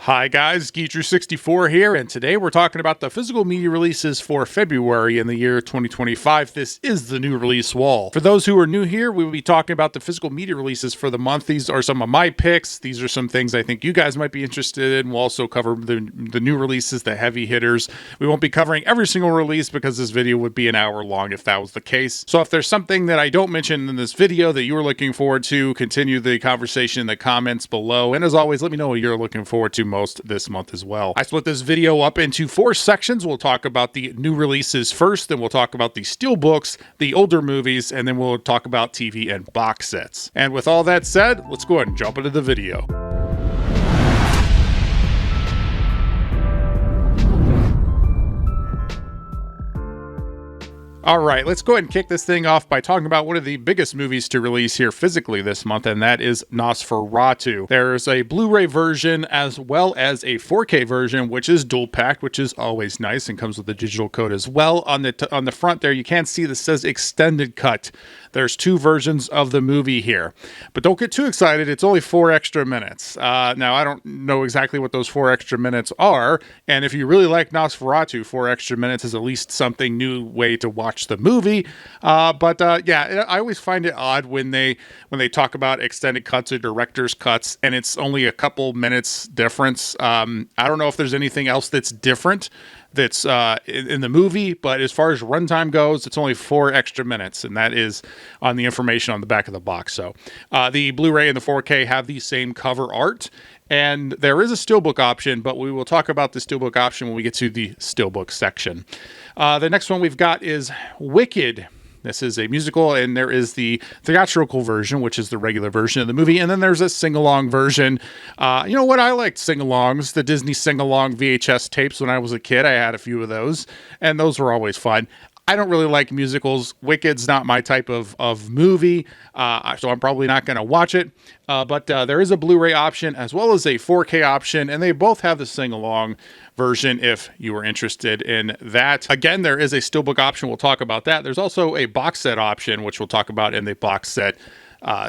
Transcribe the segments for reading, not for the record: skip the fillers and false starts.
Hi guys, Geetru64 here, and today we're talking about the physical media releases for February in the year 2025. This is the new release wall. For those who are new here, we will be talking about the physical media releases for the month. These are some of my picks. These are some things I think you guys might be interested in. We'll also cover the new releases, the heavy hitters. We won't be covering every single release because this video would be an hour long if that was the case. So if there's something that I don't mention in this video that you are looking forward to, continue the conversation in the comments below. And as always, let me know what you're looking forward to most this month as well. I split this video up into 4 sections. We'll talk about the new releases first, then we'll talk about the Steelbooks, the older movies, and then we'll talk about TV and box sets. And with all that said, let's go ahead and jump into the video. All right, let's go ahead and kick this thing off by talking about one of the biggest movies to release here physically this month, and that is Nosferatu. There's a Blu-ray version as well as a 4K version, which is dual pack, which is always nice and comes with a digital code as well. On the front there, you can see this says extended cut. There's 2 versions of the movie here, but don't get too excited. It's only 4 extra minutes. Now, I don't know exactly what those 4 extra minutes are, and if you really like Nosferatu, 4 extra minutes is at least something new way to watch the movie. Yeah, I always find it odd when they talk about extended cuts or director's cuts, and it's only a couple minutes difference. I don't know if there's anything else that's different that's in the movie, but as far as runtime goes, it's only 4 extra minutes, and that is on the information on the back of the box. So the Blu-ray and the 4K have the same cover art, and there is a Steelbook option, but we will talk about the Steelbook option when we get to the Steelbook section. The next one we've got is Wicked. This is a musical, and there is the theatrical version, which is the regular version of the movie, and then there's a sing-along version. You know what? I liked sing-alongs, the Disney sing-along VHS tapes when I was a kid. I had a few of those, and those were always fun. I don't really like musicals. Wicked's not my type of movie, so I'm probably not going to watch it. But there is a Blu-ray option as well as a 4K option, and they both have the sing-along version if you are interested in that. Again, there is a Steelbook option. We'll talk about that. There's also a box set option, which we'll talk about in the box set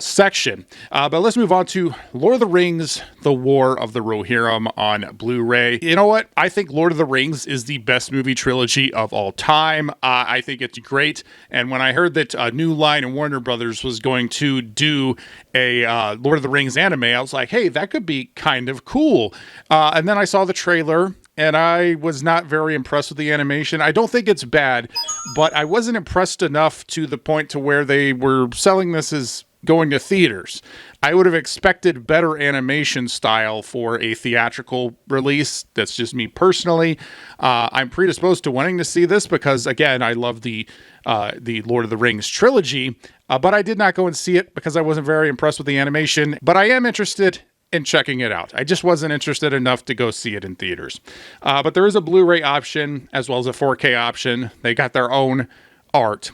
section. But let's move on to Lord of the Rings, The War of the Rohirrm on Blu-ray. You know what? I think Lord of the Rings is the best movie trilogy of all time. I think it's great. And when I heard that New Line and Warner Brothers was going to do a Lord of the Rings anime, I was like, hey, that could be kind of cool. And then I saw the trailer, and I was not very impressed with the animation. I don't think it's bad, but I wasn't impressed enough to the point to where they were selling this as going to theaters. I would have expected better animation style for a theatrical release. That's just me personally. I'm predisposed to wanting to see this because, again, I love the Lord of the Rings trilogy, but I did not go and see it because I wasn't very impressed with the animation. But I am interested in checking it out. I just wasn't interested enough to go see it in theaters. But there is a Blu-ray option as well as a 4K option. They got their own art.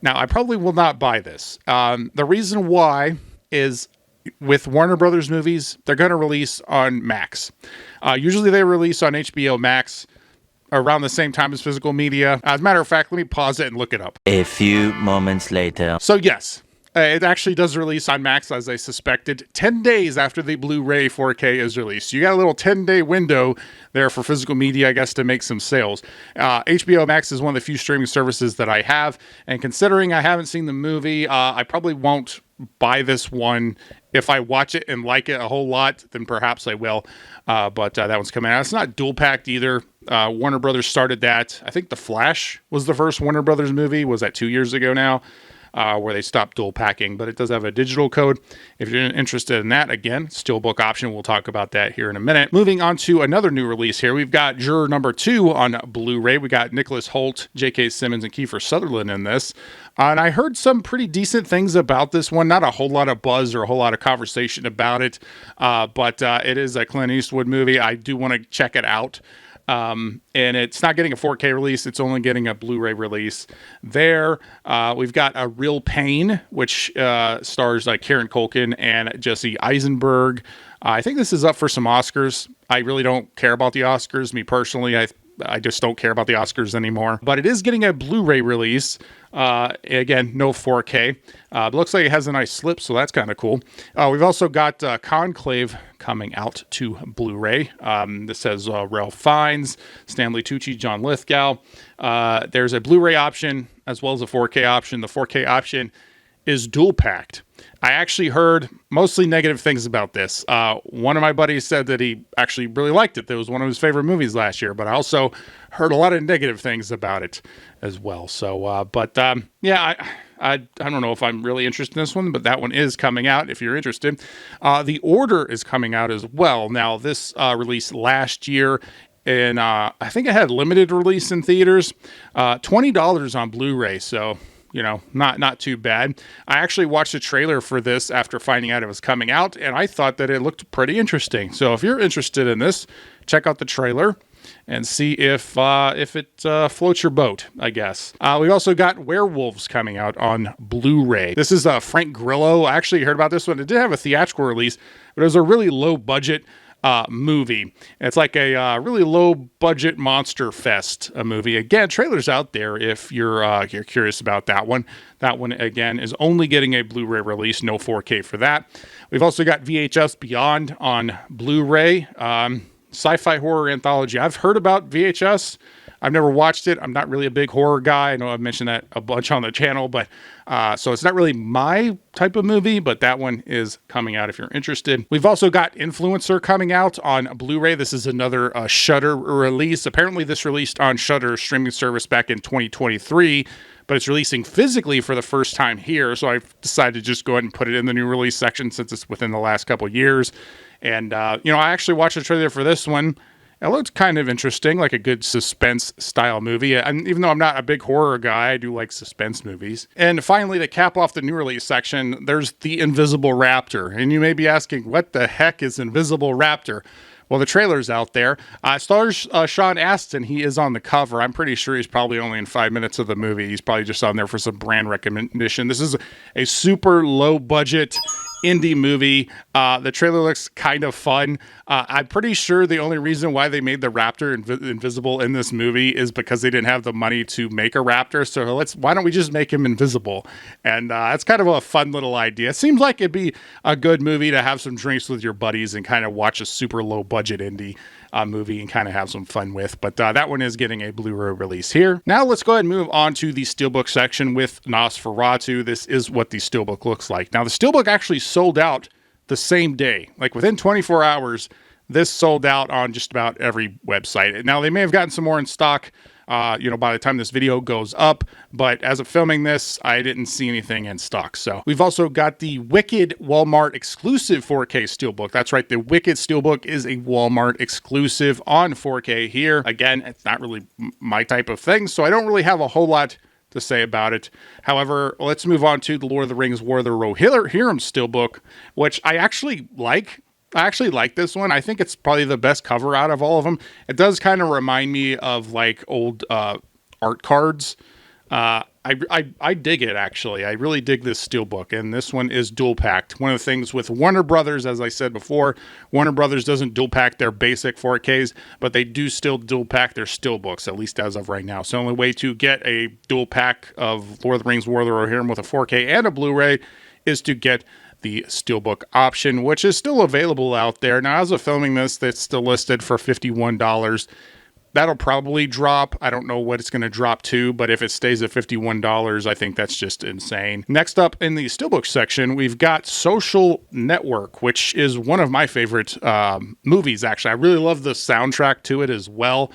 Now, I probably will not buy this. The reason why is with Warner Brothers movies, they're going to release on Max. Usually they release on HBO Max around the same time as physical media. As a matter of fact, let me pause it and look it up. A few moments later. So yes, it actually does release on Max, as I suspected, 10 days after the Blu-ray 4K is released. You got a little 10-day window there for physical media, I guess, to make some sales. HBO Max is one of the few streaming services that I have, and considering I haven't seen the movie, I probably won't buy this one. If I watch it and like it a whole lot, then perhaps I will. But that one's coming out. It's not dual-packed either. Warner Brothers started that. I think The Flash was the first Warner Brothers movie. Was that 2 years ago now? Where they stopped dual packing, but it does have a digital code. If you're interested in that, again, Steelbook option. We'll talk about that here in a minute. Moving on to another new release here. We've got Juror number 2 on Blu-ray. We got Nicholas Hoult, J.K. Simmons, and Kiefer Sutherland in this. And I heard some pretty decent things about this one. Not a whole lot of buzz or a whole lot of conversation about it, but it is a Clint Eastwood movie. I do want to check it out. And it's not getting a 4K release. It's only getting a Blu-ray release there. We've got A Real Pain, which stars Kieran Culkin and Jesse Eisenberg. I think this is up for some Oscars. I really don't care about the Oscars. Me personally, I just don't care about the Oscars anymore. But it is getting a Blu-ray release. Again, no 4K. It looks like it has a nice slip, so that's kind of cool. We've also got Conclave coming out to Blu-ray. This has Ralph Fiennes, Stanley Tucci, John Lithgow. There's a Blu-ray option as well as a 4K option. The 4K option is dual-packed. I actually heard mostly negative things about this. One of my buddies said that he actually really liked it. That was one of his favorite movies last year, but I also heard a lot of negative things about it as well. So, yeah, I don't know if I'm really interested in this one, but that one is coming out if you're interested. The Order is coming out as well. Now, this released last year, and I think it had limited release in theaters, $20 on Blu-ray, so not too bad. I actually watched a trailer for this after finding out it was coming out, and I thought that it looked pretty interesting. So if you're interested in this, check out the trailer and see if it floats your boat, I guess. We've also got Werewolves coming out on Blu-ray. This is Frank Grillo. I actually heard about this one. It did have a theatrical release, but it was a really low budget movie. It's like a really low budget monster fest movie. Again, trailers out there if you're curious about that one. That one again is only getting a Blu-ray release, no 4K for that. We've also got VHS Beyond on Blu-ray. Sci-fi horror anthology. I've heard about VHS. I've never watched it. I'm not really a big horror guy. I know I've mentioned that a bunch on the channel, but so it's not really my type of movie, but that one is coming out if you're interested. We've also got Influencer coming out on Blu-ray. This is another Shudder release. Apparently this released on Shudder streaming service back in 2023, but it's releasing physically for the first time here. So I've decided to just go ahead and put it in the new release section since it's within the last couple of years. And, I actually watched the trailer for this one. It looked kind of interesting, like a good suspense style movie. And even though I'm not a big horror guy, I do like suspense movies. And finally, to cap off the new release section, there's The Invisible Raptor. And you may be asking, what the heck is Invisible Raptor? Well, the trailer's out there. Stars Sean Astin. He is on the cover. I'm pretty sure he's probably only in 5 minutes of the movie. He's probably just on there for some brand recognition. This is a super low budget indie movie. The trailer looks kind of fun. I'm pretty sure the only reason why they made the raptor invisible in this movie is because they didn't have the money to make a raptor. So why don't we just make him invisible? And it's kind of a fun little idea. It seems like it'd be a good movie to have some drinks with your buddies and kind of watch a super low budget indie movie and kind of have some fun with. But that one is getting a Blu-ray release here. Now let's go ahead and move on to the Steelbook section with Nosferatu. This is what the Steelbook looks like. Now the Steelbook actually sold out the same day. Like within 24 hours, this sold out on just about every website. Now they may have gotten some more in stock by the time this video goes up, but as of filming this, I didn't see anything in stock. So we've also got the Wicked Walmart exclusive 4K Steelbook. That's right, the Wicked Steelbook is a Walmart exclusive on 4K here. Again, it's not really my type of thing, so I don't really have a whole lot to say about it. However, let's move on to the Lord of the Rings War of the Rohirrm Steelbook, which I actually like. I actually like this one. I think it's probably the best cover out of all of them. It does kind of remind me of like old art cards. I dig it, actually. I really dig this Steelbook, and this one is dual packed. One of the things with Warner Brothers, as I said before, Warner Brothers doesn't dual pack their basic 4Ks, but they do still dual pack their Steelbooks, at least as of right now. So the only way to get a dual pack of Lord of the Rings War of the Rohirrm with a 4K and a Blu-ray is to get the Steelbook option, which is still available out there. Now, as of filming this, it's still listed for $51. That'll probably drop. I don't know what it's going to drop to, but if it stays at $51, I think that's just insane. Next up in the Steelbook section, we've got Social Network, which is one of my favorite movies, actually. I really love the soundtrack to it as well.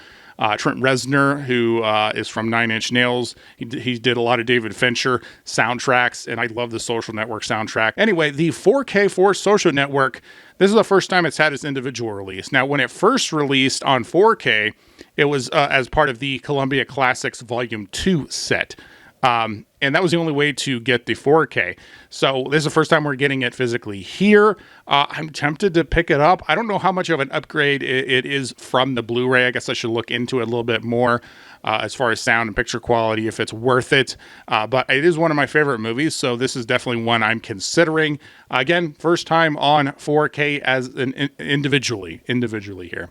Trent Reznor, who is from Nine Inch Nails, he did a lot of David Fincher soundtracks, and I love the Social Network soundtrack. Anyway, the 4K for Social Network, this is the first time it's had its individual release. Now, when it first released on 4K, it was as part of the Columbia Classics Volume 2 set. And that was the only way to get the 4K. So this is the first time we're getting it physically here. I'm tempted to pick it up. I don't know how much of an upgrade it is from the Blu-ray. I guess I should look into it a little bit more as far as sound and picture quality, if it's worth it. But it is one of my favorite movies, so this is definitely one I'm considering. Again, first time on 4K as an individually here.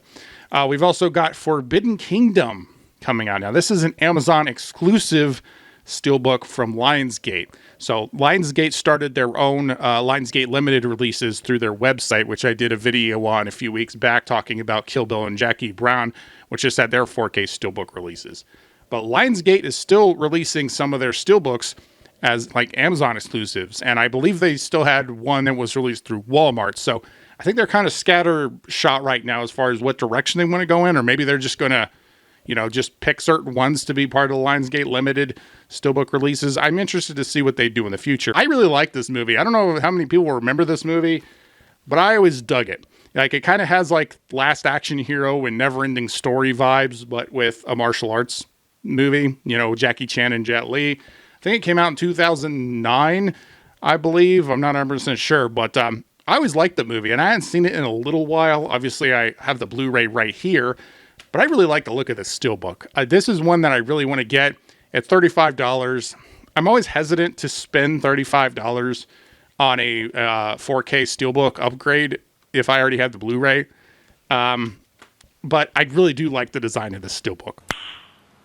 We've also got Forbidden Kingdom coming out now. This is an Amazon exclusive Steelbook from Lionsgate. So Lionsgate started their own Lionsgate limited releases through their website, which I did a video on a few weeks back talking about Kill Bill and Jackie Brown, which just had their 4K Steelbook releases. But Lionsgate is still releasing some of their Steelbooks as like Amazon exclusives, and I believe they still had one that was released through Walmart. So I think they're kind of scattershot right now as far as what direction they want to go in, or maybe they're just going to just pick certain ones to be part of the Lionsgate limited Steelbook releases. I'm interested to see what they do in the future. I really like this movie. I don't know how many people remember this movie, but I always dug it. Like, it kind of has like Last Action Hero and Never Ending Story vibes, but with a martial arts movie, Jackie Chan and Jet Li. I think it came out in 2009, I believe. I'm not 100% sure, but I always liked the movie, and I hadn't seen it in a little while. Obviously, I have the Blu-ray right here, but I really like the look of this Steelbook. This is one that I really want to get at $35. I'm always hesitant to spend $35 on a 4K Steelbook upgrade if I already have the Blu-ray. But I really do like the design of this Steelbook.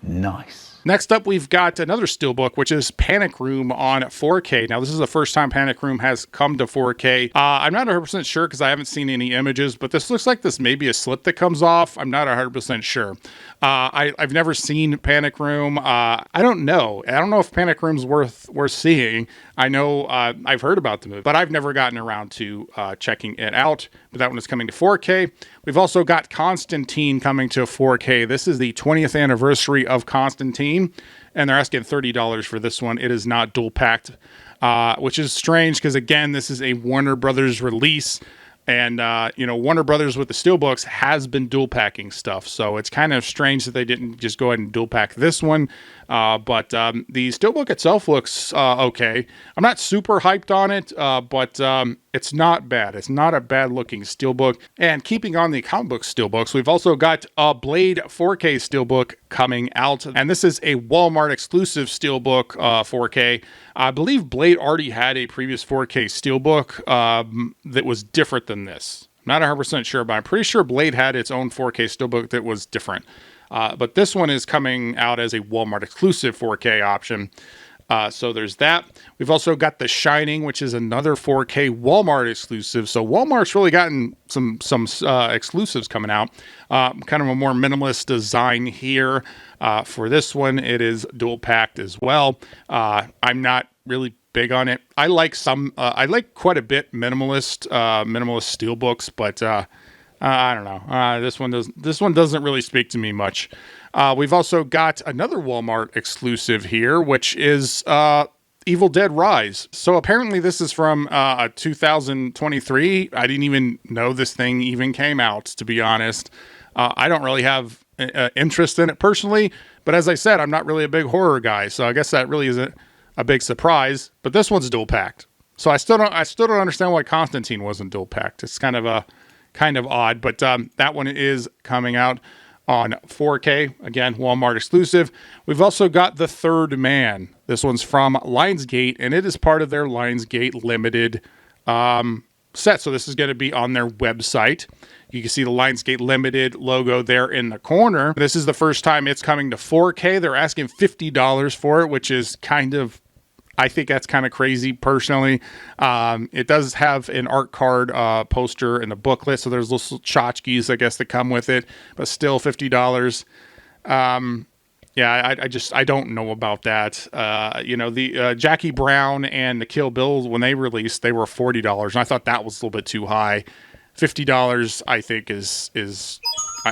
Nice. Next up, we've got another Steelbook, which is Panic Room on 4K. Now, this is the first time Panic Room has come to 4K. I'm not 100% sure because I haven't seen any images, but this looks like this may be a slip that comes off. I'm not 100% sure. I've never seen Panic Room. I don't know. I don't know if Panic Room's worth seeing. I know I've heard about the movie, but I've never gotten around to checking it out. But that one is coming to 4K. We've also got Constantine coming to 4K. This is the 20th anniversary of Constantine, and they're asking $30 for this one. It is not dual packed, which is strange because, again, this is a Warner Brothers release. And, Warner Brothers with the Steelbooks has been dual packing stuff. So it's kind of strange that they didn't just go ahead and dual pack this one. But the Steelbook itself looks okay. I'm not super hyped on it, but it's not bad. It's not a bad looking Steelbook. And keeping on the comic book Steelbooks, we've also got a Blade 4K Steelbook coming out. And this is a Walmart exclusive Steelbook 4K. I believe Blade already had a previous 4K Steelbook that was different than this. I'm not 100% sure, but I'm pretty sure Blade had its own 4K Steelbook that was different. But this one is coming out as a Walmart exclusive 4K option. So there's that. We've also got The Shining, which is another 4K Walmart exclusive. So Walmart's really gotten some exclusives coming out. Kind of a more minimalist design here. For this one, it is dual packed as well. I'm not really big on it. I like quite a bit minimalist Steelbooks, but I don't know. This one doesn't really speak to me much. We've also got another Walmart exclusive here, which is Evil Dead Rise. So apparently this is from 2023. I didn't even know this thing even came out, to be honest. I don't really have interest in it personally, but as I said, I'm not really a big horror guy, so I guess that really isn't a big surprise. But this one's dual packed, so I still don't understand why Constantine wasn't dual packed. It's kind of odd, but that one is coming out on 4K. Again, Walmart exclusive. We've also got The Third Man. This one's from Lionsgate, and it is part of their Lionsgate limited set. So this is going to be on their website. You can see the Lionsgate Limited logo there in the corner. This is the first time it's coming to 4K. They're asking $50 for it, which is I think that's kind of crazy personally. It does have an art card poster in the booklet, so there's little tchotchkes, I guess, that come with it, but still $50. I don't know about that. The Jackie Brown and the Kill Bill, when they released, they were $40, and I thought that was a little bit too high. $50, I think, is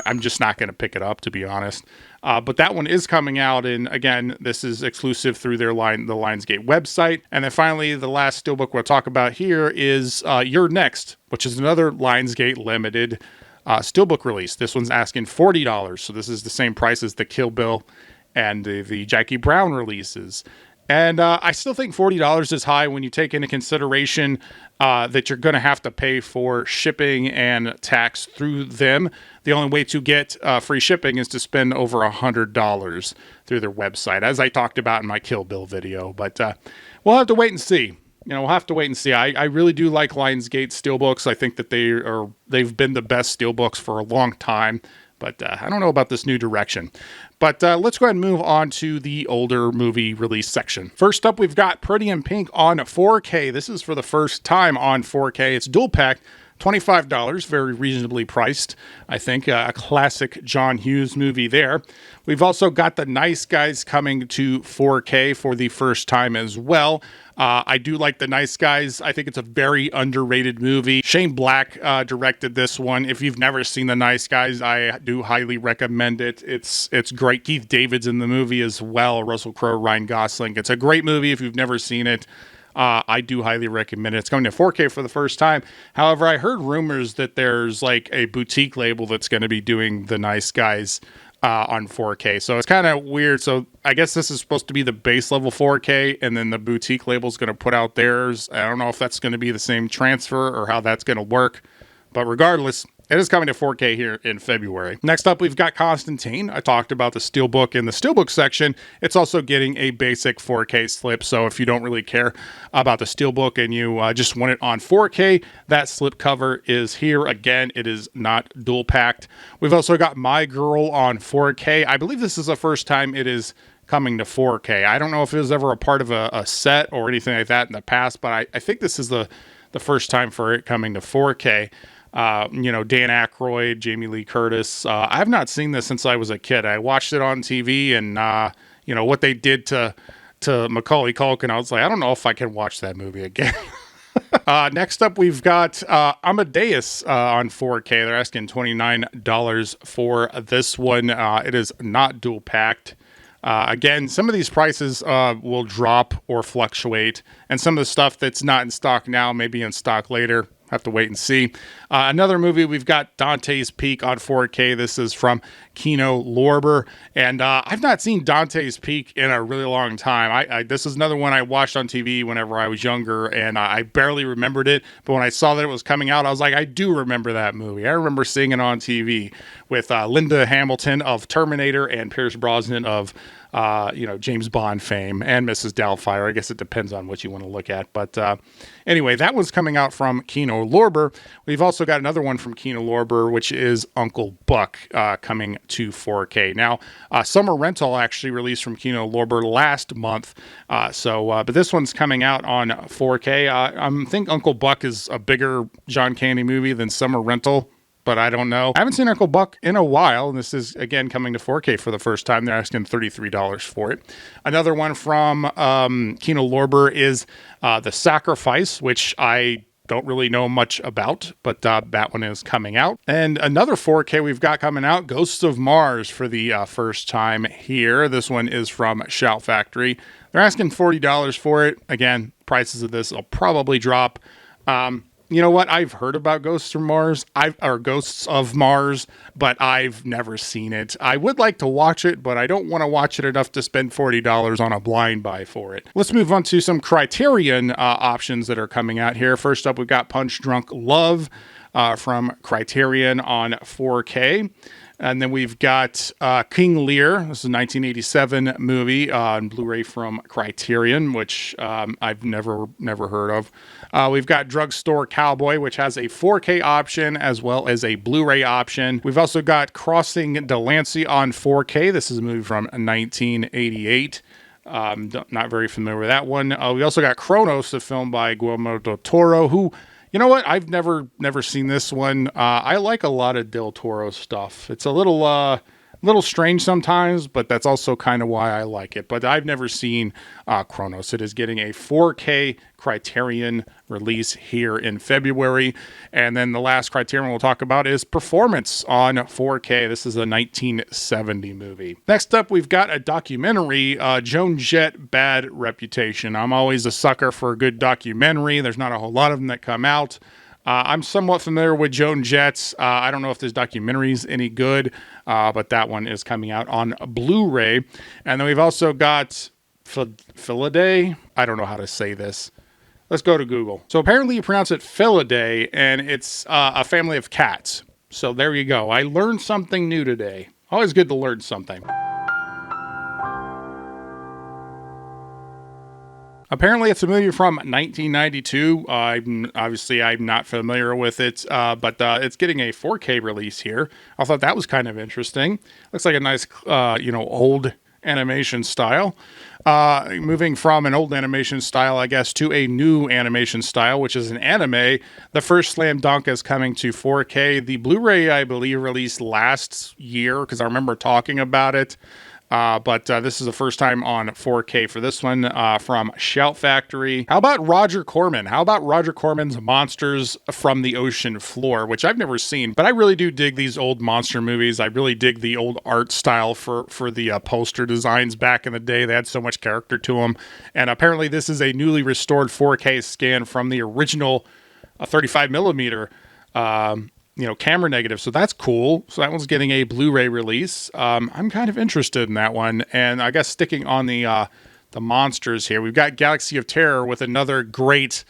I'm just not going to pick it up, to be honest. But that one is coming out, and again, this is exclusive through the Lionsgate website. And then finally, the last Steelbook we'll talk about here is You're Next, which is another Lionsgate limited Steelbook release. This one's asking $40, so this is the same price as the Kill Bill and the Jackie Brown releases. And I still think $40 is high when you take into consideration that you're going to have to pay for shipping and tax through them. The only way to get free shipping is to spend over $100 through their website, as I talked about in my Kill Bill video. But we'll have to wait and see. We'll have to wait and see. I really do like Lionsgate Steelbooks. I think that they've been the best Steelbooks for a long time. But I don't know about this new direction. But let's go ahead and move on to the older movie release section. First up, we've got Pretty in Pink on 4K. This is for the first time on 4K. It's dual pack, $25, very reasonably priced. I think a classic John Hughes movie there. We've also got The Nice Guys coming to 4K for the first time as well. I do like The Nice Guys. I think it's a very underrated movie. Shane Black directed this one. If you've never seen The Nice Guys, I do highly recommend it. It's great. Keith David's in the movie as well. Russell Crowe, Ryan Gosling. It's a great movie if you've never seen it. I do highly recommend it. It's coming to 4K for the first time. However, I heard rumors that there's like a boutique label that's going to be doing The Nice Guys on 4K. So it's kind of weird. So I guess this is supposed to be the base level 4K, and then the boutique label is going to put out theirs. I don't know if that's going to be the same transfer or how that's going to work. But regardless, it is coming to 4K here in February. Next up, we've got Constantine. I talked about the Steelbook in the Steelbook section. It's also getting a basic 4K slip. So if you don't really care about the Steelbook and you just want it on 4K, that slip cover is here. Again, it is not dual packed. We've also got My Girl on 4K. I believe this is the first time it is coming to 4K. I don't know if it was ever a part of a set or anything like that in the past, but I think this is the first time for it coming to 4K. Dan Aykroyd, Jamie Lee Curtis. I have not seen this since I was a kid. I watched it on TV, and what they did to Macaulay Culkin, I was like, I don't know if I can watch that movie again. Next up, we've got Amadeus on 4K. They're asking $29 for this one. It is not dual packed. Again, some of these prices will drop or fluctuate, and some of the stuff that's not in stock now may be in stock later. Have to wait and see. Another movie, we've got Dante's Peak on 4K. This is from Kino Lorber. And I've not seen Dante's Peak in a really long time. This is another one I watched on TV whenever I was younger, and I barely remembered it. But when I saw that it was coming out, I was like, I do remember that movie. I remember seeing it on TV with Linda Hamilton of Terminator and Pierce Brosnan of James Bond fame, and Mrs. Doubtfire. I guess it depends on what you want to look at. But anyway, that one's coming out from Kino Lorber. We've also got another one from Kino Lorber, which is Uncle Buck, coming to 4K. Now, Summer Rental actually released from Kino Lorber last month. But this one's coming out on 4K. I think Uncle Buck is a bigger John Candy movie than Summer Rental, but I don't know. I haven't seen Uncle Buck in a while, and this is, again, coming to 4K for the first time. They're asking $33 for it. Another one from Kino Lorber is The Sacrifice, which I don't really know much about, but that one is coming out. And another 4K we've got coming out, Ghosts of Mars, for the first time here. This one is from Shout Factory. They're asking $40 for it. Again, prices of this will probably drop. You know what? I've heard about Ghosts of Mars, but I've never seen it. I would like to watch it, but I don't want to watch it enough to spend $40 on a blind buy for it. Let's move on to some Criterion options that are coming out here. First up, we've got Punch Drunk Love from Criterion on 4K. And then we've got King Lear. This is a 1987 movie on Blu-ray from Criterion, which I've never heard of. We've got Drugstore Cowboy, which has a 4K option as well as a Blu-ray option. We've also got Crossing Delancey on 4K. This is a movie from 1988. Not very familiar with that one. We also got Kronos, a film by Guillermo del Toro, who... You know what? I've never seen this one. I like a lot of Del Toro stuff. It's a little strange sometimes, but that's also kind of why I like it. But I've never seen Kronos. It is getting a 4K Criterion release here in February. And then the last Criterion we'll talk about is Performance on 4K. This is a 1970 movie. Next up, we've got a documentary, Joan Jett, Bad Reputation. I'm always a sucker for a good documentary. There's not a whole lot of them that come out. I'm somewhat familiar with Joan Jett. I don't know if this documentary is any good, but that one is coming out on Blu-ray. And then we've also got Felidae. I don't know how to say this. Let's go to Google. So apparently you pronounce it Felidae, and it's a family of cats. So there you go. I learned something new today. Always good to learn something. Apparently, it's a movie from 1992. I'm not familiar with it, but it's getting a 4K release here. I thought that was kind of interesting. Looks like a nice, old animation style. Moving from an old animation style, I guess, to a new animation style, which is an anime. The first Slam Dunk is coming to 4K. The Blu-ray, I believe, released last year because I remember talking about it. But this is the first time on 4K for this one from Shout Factory. How about Roger Corman? How about Roger Corman's Monsters from the Ocean Floor, which I've never seen, but I really do dig these old monster movies. I really dig the old art style for the poster designs back in the day. They had so much character to them. And apparently this is a newly restored 4K scan from the original 35 millimeter camera negative. So that's cool. So that one's getting a Blu-ray release. I'm kind of interested in that one. And I guess sticking on the monsters here, we've got Galaxy of Terror with another great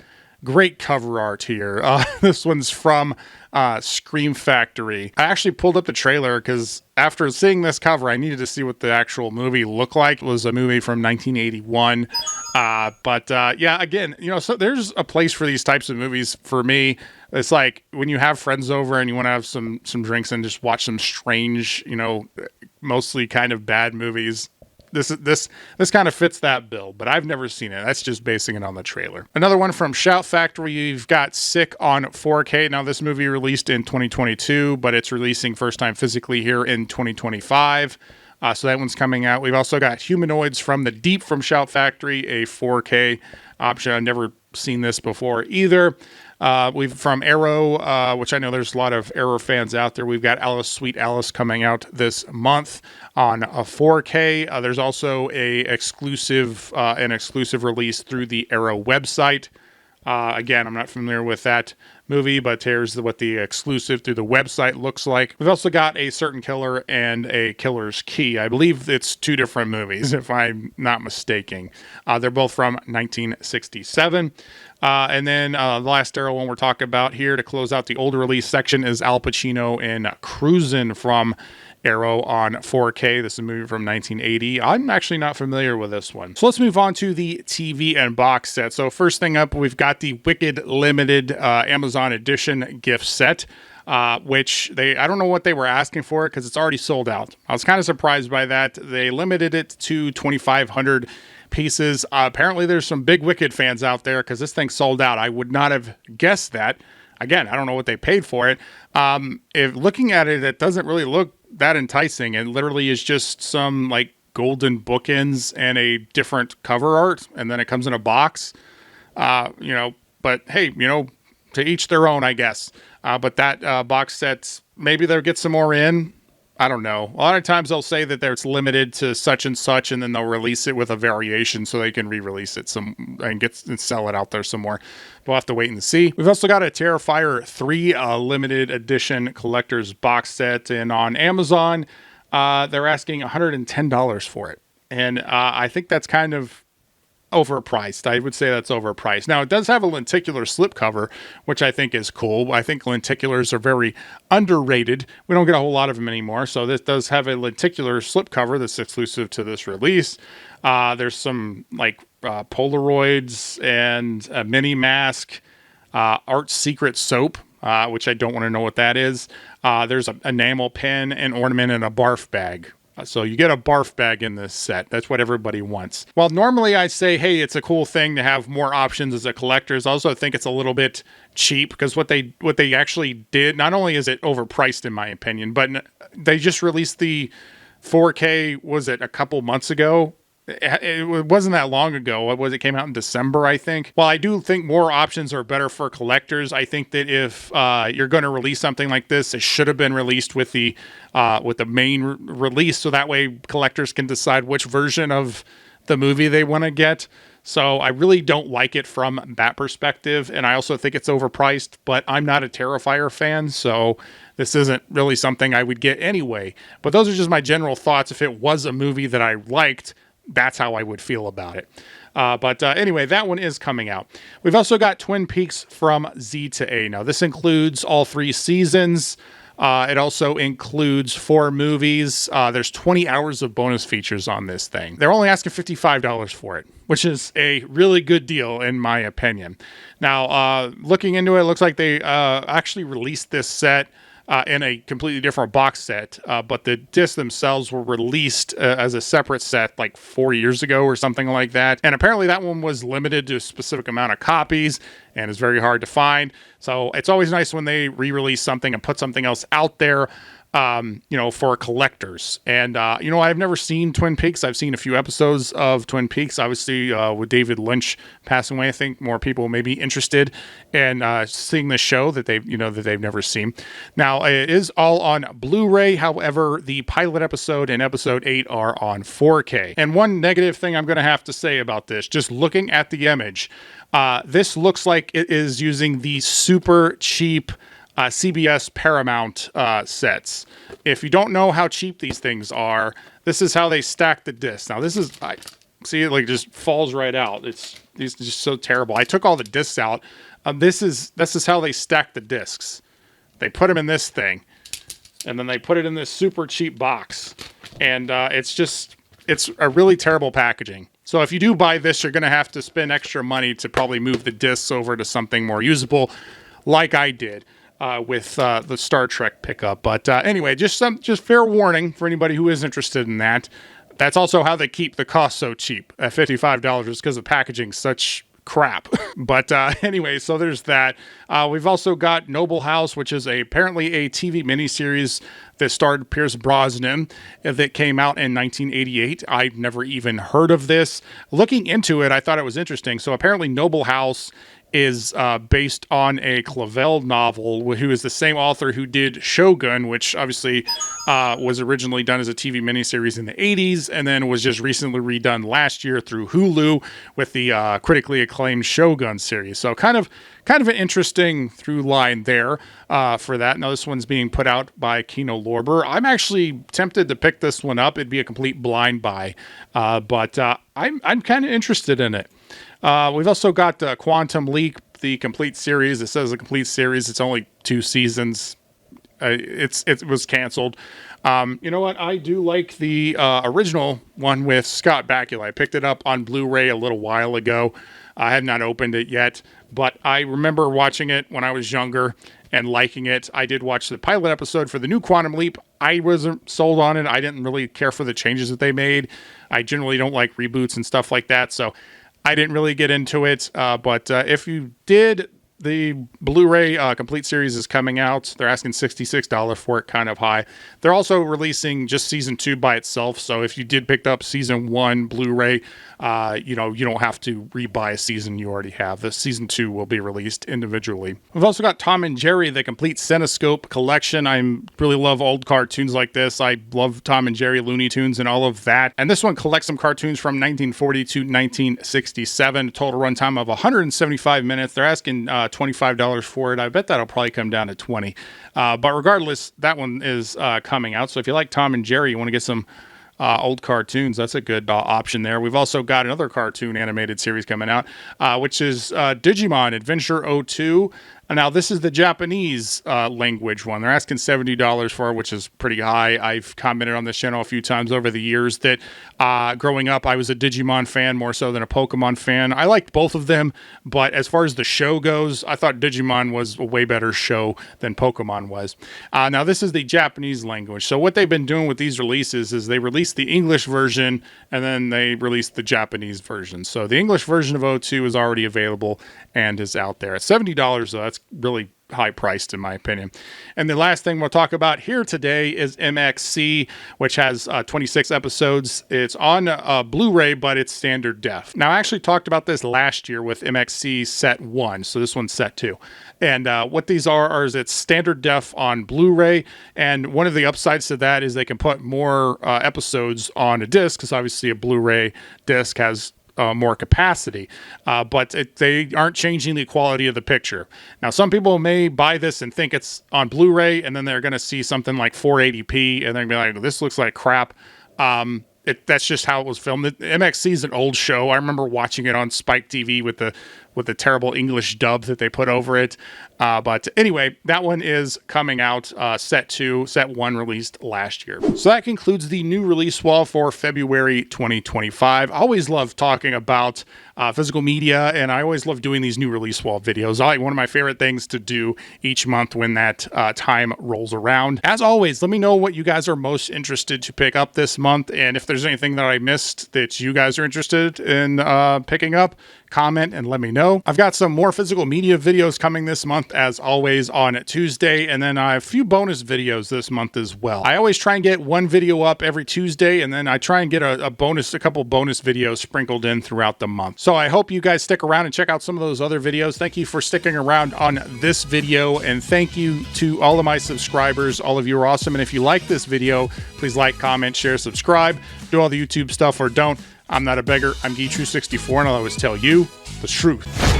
cover art here. This one's from Scream Factory. I actually pulled up the trailer because after seeing this cover, I needed to see what the actual movie looked like. It was a movie from 1981. Again, so there's a place for these types of movies for me. It's like when you have friends over and you want to have some drinks and just watch some strange, mostly kind of bad movies. This kind of fits that bill, but I've never seen it. That's just basing it on the trailer. Another one from Shout Factory. You've got Sick on 4K. Now, this movie released in 2022, but it's releasing first time physically here in 2025. So that one's coming out. We've also got Humanoids from the Deep from Shout Factory, a 4K option. I've never seen this before either. We've from Arrow, which I know there's a lot of Arrow fans out there. We've got Alice, Sweet Alice coming out this month on a 4K. There's also an exclusive release through the Arrow website. Again, I'm not familiar with that movie, but here's what the exclusive through the website looks like. We've also got A Certain Killer and A Killer's Key. I believe it's two different movies, if I'm not mistaken. They're both from 1967. And then the last Arrow one we're talking about here to close out the older release section is Al Pacino in Cruisin' from Arrow on 4K. This is a movie from 1980. I'm actually not familiar with this one. So let's move on to the TV and box set. So first thing up, we've got the Wicked Limited Amazon Edition gift set, which I don't know what they were asking for it because it's already sold out. I was kind of surprised by that. They limited it to 2,500 pieces. Apparently there's some big Wicked fans out there because this thing sold out. I would not have guessed that. Again, I don't know what they paid for it. If looking at it, it doesn't really look that enticing. It literally is just some like golden bookends and a different cover art, and then it comes in a box. But hey, to each their own, I guess. But that box sets, maybe they'll get some more in. I don't know. A lot of times they'll say that it's limited to such and such, and then they'll release it with a variation so they can re-release it and sell it out there some more. We'll have to wait and see. We've also got a Terrifier 3 limited edition collector's box set, and on Amazon, they're asking $110 for it. And I think that's kind of overpriced. I would say that's overpriced. Now, it does have a lenticular slipcover, which I think is cool. I think lenticulars are very underrated. We don't get a whole lot of them anymore. So this does have a lenticular slipcover that's exclusive to this release. There's some like Polaroids and a mini mask, Art Secret soap, which I don't want to know what that is. There's an enamel pen, an ornament, and a barf bag. So you get a barf bag in this set. That's what everybody wants. Well, normally I say, hey, it's a cool thing to have more options as a collector. I also think it's a little bit cheap because what they actually did, not only is it overpriced in my opinion, but they just released the 4K, was it a couple months ago? It wasn't that long ago. It came out in December, I think. While I do think more options are better for collectors, I think that if you're going to release something like this, it should have been released with the main release, so that way collectors can decide which version of the movie they want to get. So I really don't like it from that perspective, and I also think it's overpriced, but I'm not a Terrifier fan, so this isn't really something I would get anyway. But those are just my general thoughts. If it was a movie that I liked, That's how I would feel about it. But anyway, that one is coming out. We've also got Twin Peaks from Z to A. Now, this includes all 3 seasons. It also includes 4 movies. There's 20 hours of bonus features on this thing. They're only asking $55 for it, which is a really good deal in my opinion. Now, looking into it, it looks like they actually released this set in a completely different box set, but the discs themselves were released as a separate set like 4 years ago or something like that. And apparently that one was limited to a specific amount of copies and is very hard to find. So it's always nice when they re-release something and put something else out there, for collectors. And, I've never seen Twin Peaks. I've seen a few episodes of Twin Peaks, obviously, with David Lynch passing away. I think more people may be interested in seeing this show that they've never seen. Now, it is all on Blu-ray. However, the pilot episode and episode 8 are on 4K. And one negative thing I'm going to have to say about this, just looking at the image, this looks like it is using the super cheap CBS Paramount sets. If you don't know how cheap these things are, this is how they stack the discs. Now, I see it like just falls right out. It's just so terrible. I took all the discs out. This is how they stack the discs. They put them in this thing, and then they put it in this super cheap box. And it's a really terrible packaging. So if you do buy this, you're going to have to spend extra money to probably move the discs over to something more usable, like I did. With the Star Trek pickup. But anyway, just fair warning for anybody who is interested in that. That's also how they keep the cost so cheap at $55, is because the packaging's such crap. But anyway, so there's that. We've also got Noble House, which is apparently a TV miniseries that starred Pierce Brosnan that came out in 1988. I've never even heard of this. Looking into it, I thought it was interesting. So apparently Noble House is based on a Clavel novel, who is the same author who did Shogun, which obviously was originally done as a TV miniseries in the 80s, and then was just recently redone last year through Hulu with the critically acclaimed Shogun series. So kind of an interesting through line there for that. Now this one's being put out by Kino Lorber. I'm actually tempted to pick this one up. It'd be a complete blind buy, but I'm kind of interested in it. We've also got Quantum Leap, the complete series. It says a complete series. It's only 2 seasons. It was canceled. You know what? I do like the original one with Scott Bakula. I picked it up on Blu-ray a little while ago. I have not opened it yet, but I remember watching it when I was younger and liking it. I did watch the pilot episode for the new Quantum Leap. I wasn't sold on it. I didn't really care for the changes that they made. I generally don't like reboots and stuff like that, so I didn't really get into it, but if you did, the Blu-ray complete series is coming out. They're asking $66 for it, kind of high. They're also releasing just season 2 by itself. So if you did pick up season 1 Blu-ray, you don't have to rebuy a season you already have. The season 2 will be released individually. We've also got Tom and Jerry, the complete Cinescope collection. I really love old cartoons like this. I love Tom and Jerry, Looney Tunes, and all of that. And this one collects some cartoons from 1940 to 1967. Total runtime of 175 minutes. They're asking $25 for it. I bet that'll probably come down to $20. But regardless, that one is coming out. So if you like Tom and Jerry, you want to get some old cartoons, that's a good option there. We've also got another cartoon animated series coming out, which is Digimon Adventure 02. Now, this is the Japanese language one. They're asking $70 for it, which is pretty high. I've commented on this channel a few times over the years that growing up, I was a Digimon fan more so than a Pokemon fan. I liked both of them, but as far as the show goes, I thought Digimon was a way better show than Pokemon was. Now, this is the Japanese language. So what they've been doing with these releases is they release the English version, and then they release the Japanese version. So the English version of O2 is already available and is out there at $70, though. That's really high priced in my opinion. And the last thing we'll talk about here today is MXC, which has 26 episodes. It's on Blu-ray, but it's standard def. Now, I actually talked about this last year with MXC Set 1, so this one's Set 2. And what these are is it's standard def on Blu-ray, and one of the upsides to that is they can put more episodes on a disc, because obviously a Blu-ray disc has more capacity, but they aren't changing the quality of the picture. Now, some people may buy this and think it's on Blu-ray, and then they're going to see something like 480p, and they're going to be like, this looks like crap. that's just how it was filmed. MXC is an old show. I remember watching it on Spike TV with the terrible English dub that they put over it. But anyway, that one is coming out. Set 1 released last year. So that concludes the new release wall for February 2025. I always love talking about physical media, and I always love doing these new release wall videos. One of my favorite things to do each month when that time rolls around. As always, let me know what you guys are most interested to pick up this month, and if there's anything that I missed that you guys are interested in picking up, comment and let me know. I've got some more physical media videos coming this month, as always, on Tuesday, and then I have a few bonus videos this month as well. I always try and get one video up every Tuesday, and then I try and get a couple bonus videos sprinkled in throughout the month. So I hope you guys stick around and check out some of those other videos. Thank you for sticking around on this video, and thank you to all of my subscribers. All of you are awesome, and if you like this video, please like, comment, share, subscribe, do all the YouTube stuff or don't. I'm not a beggar. I'm Geetrue64, and I'll always tell you the truth.